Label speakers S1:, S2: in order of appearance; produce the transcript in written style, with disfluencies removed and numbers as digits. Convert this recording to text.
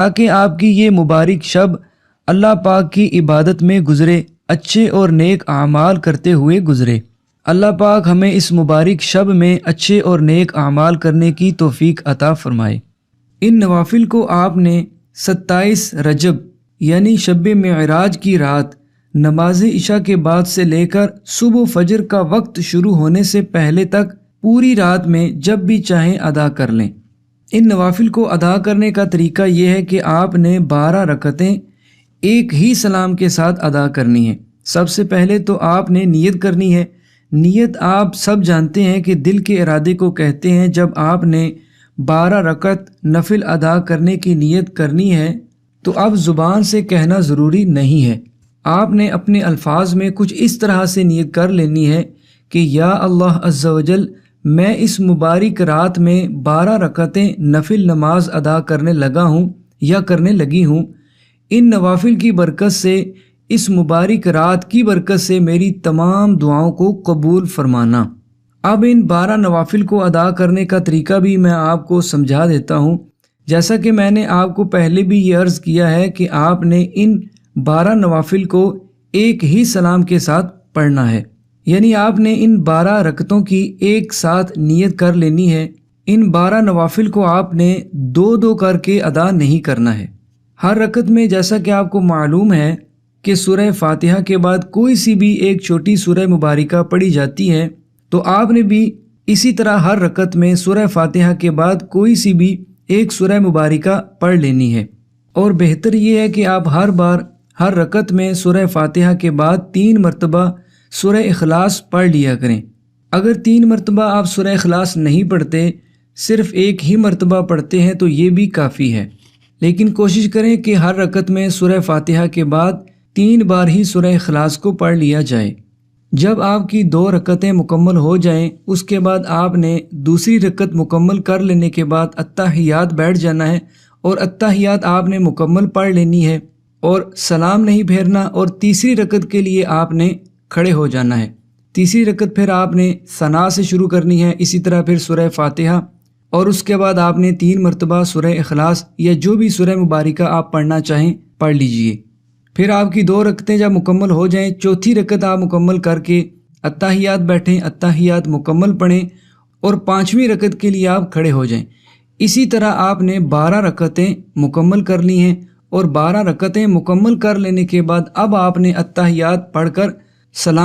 S1: تاکہ آپ کی یہ مبارک شب اللہ پاک کی عبادت میں گزرے، اچھے اور نیک اعمال کرتے ہوئے گزرے۔ اللہ پاک ہمیں اس مبارک شب میں اچھے اور نیک اعمال کرنے کی توفیق عطا فرمائے۔ ان نوافل کو آپ نے 27 رجب یعنی شب معراج کی رات نماز عشاء کے بعد سے لے کر صبح فجر کا وقت شروع ہونے سے پہلے تک پوری رات میں جب بھی چاہیں ادا کر لیں۔ ان نوافل کو ادا کرنے کا طریقہ یہ ہے کہ آپ نے 12 رکعتیں ایک ہی سلام کے ساتھ ادا کرنی ہیں۔ سب سے پہلے تو آپ نے نیت کرنی ہے۔ نیت آپ سب جانتے ہیں کہ دل کے ارادے کو کہتے ہیں۔ جب آپ نے 12 رکعت نفل ادا کرنے کی نیت کرنی ہے تو اب زبان سے کہنا ضروری نہیں ہے، آپ نے اپنے الفاظ میں کچھ اس طرح سے نیت کر لینی ہے کہ یا اللہ عز و جل، میں اس مبارک رات میں 12 رکعتیں نفل نماز ادا کرنے لگا ہوں یا کرنے لگی ہوں۔ ان نوافل کی برکت سے، اس مبارک رات کی برکت سے میری تمام دعاؤں کو قبول فرمانا۔ اب ان 12 نوافل کو ادا کرنے کا طریقہ بھی میں آپ کو سمجھا دیتا ہوں۔ جیسا کہ میں نے آپ کو پہلے بھی یہ عرض کیا ہے کہ آپ نے ان 12 نوافل کو ایک ہی سلام کے ساتھ پڑھنا ہے، یعنی آپ نے ان 12 رکعتوں کی ایک ساتھ نیت کر لینی ہے۔ ان 12 نوافل کو آپ نے 2 کر کے ادا نہیں کرنا ہے۔ ہر رکعت میں جیسا کہ آپ کو معلوم ہے کہ سورہ فاتحہ کے بعد کوئی سی بھی ایک چھوٹی سورہ مبارکہ پڑھی جاتی ہے، تو آپ نے بھی اسی طرح ہر رکعت میں سورہ فاتحہ کے بعد کوئی سی بھی ایک سورہ مبارکہ پڑھ لینی ہے۔ اور بہتر یہ ہے کہ آپ ہر رکعت میں سورہ فاتحہ کے بعد 3 مرتبہ سورہ اخلاص پڑھ لیا کریں۔ اگر 3 مرتبہ آپ سورہ اخلاص نہیں پڑھتے، صرف ایک ہی مرتبہ پڑھتے ہیں تو یہ بھی کافی ہے، لیکن کوشش کریں کہ ہر رکعت میں سورہ فاتحہ کے بعد 3 بار ہی سورہ اخلاص کو پڑھ لیا جائے۔ جب آپ کی 2 رکعتیں مکمل ہو جائیں، اس کے بعد آپ نے دوسری رکعت مکمل کر لینے کے بعد اتحیات بیٹھ جانا ہے، اور اتحیات آپ نے مکمل پڑھ لینی ہے اور سلام نہیں پھیرنا، اور تیسری رکعت کے لیے آپ نے کھڑے ہو جانا ہے۔ تیسری رکعت پھر آپ نے ثنا سے شروع کرنی ہے، اسی طرح پھر سورہ فاتحہ، اور اس کے بعد آپ نے 3 مرتبہ سورہ اخلاص یا جو بھی سورہ مبارکہ آپ پڑھنا چاہیں پڑھ لیجئے۔ پھر آپ کی 2 رکعتیں جب مکمل ہو جائیں، چوتھی رکعت آپ مکمل کر کے اتحیات بیٹھیں، اتحیات مکمل پڑھیں، اور 5ویں رکعت کے لیے آپ کھڑے ہو جائیں۔ اسی طرح آپ نے 12 رکعتیں مکمل کر لی ہیں، اور 12 رکعتیں مکمل کر لینے کے بعد اب آپ نے اتحیات پڑھ کر سلام